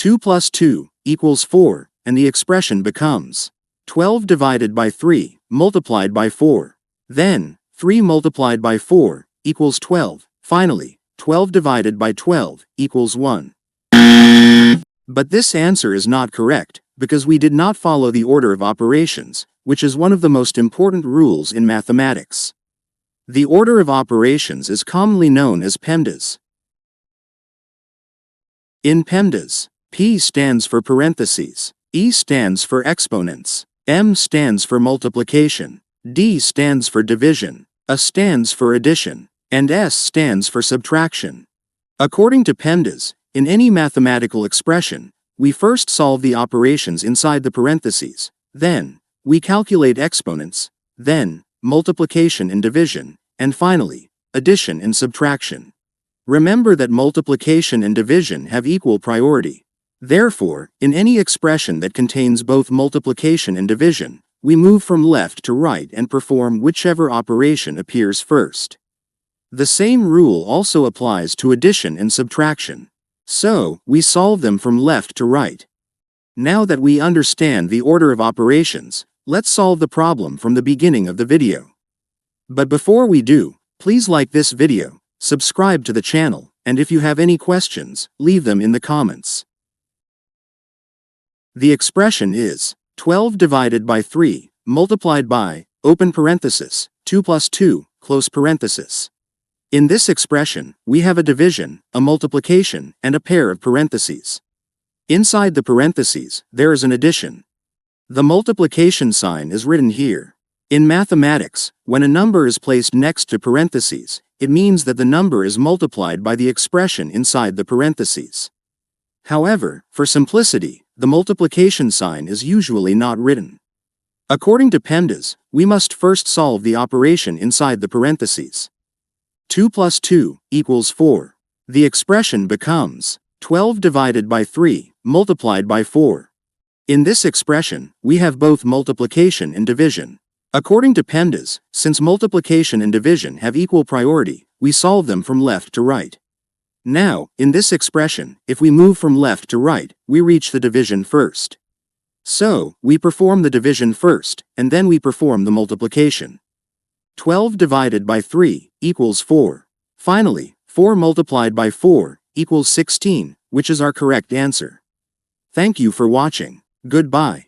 2 plus 2 equals 4, and the expression becomes 12 divided by 3 multiplied by 4. Then, 3 multiplied by 4 equals 12. Finally, 12 divided by 12 equals 1. But this answer is not correct, because we did not follow the order of operations, which is one of the most important rules in mathematics. The order of operations is commonly known as PEMDAS. In PEMDAS, P stands for parentheses, E stands for exponents, M stands for multiplication, D stands for division, A stands for addition, and S stands for subtraction. According to PEMDAS, in any mathematical expression, we first solve the operations inside the parentheses, then we calculate exponents, then multiplication and division, and finally, addition and subtraction. Remember that multiplication and division have equal priority. Therefore, in any expression that contains both multiplication and division, we move from left to right and perform whichever operation appears first. The same rule also applies to addition and subtraction. So, we solve them from left to right. Now that we understand the order of operations, let's solve the problem from the beginning of the video. But before we do, please like this video, subscribe to the channel, and if you have any questions, leave them in the comments. The expression is 12 divided by 3, multiplied by, open parenthesis, 2 plus 2, close parenthesis. In this expression, we have a division, a multiplication, and a pair of parentheses. Inside the parentheses, there is an addition. The multiplication sign is written here. In mathematics, when a number is placed next to parentheses, it means that the number is multiplied by the expression inside the parentheses. However, for simplicity, the multiplication sign is usually not written. According to PEMDAS, we must first solve the operation inside the parentheses. 2 plus 2 equals 4. The expression becomes 12 divided by 3 multiplied by 4. In this expression, we have both multiplication and division. According to PEMDAS, since multiplication and division have equal priority, we solve them from left to right. Now, in this expression, if we move from left to right, we reach the division first. So, we perform the division first, and then we perform the multiplication. 12 divided by 3 equals 4. Finally, 4 multiplied by 4 equals 16, which is our correct answer. Thank you for watching. Goodbye.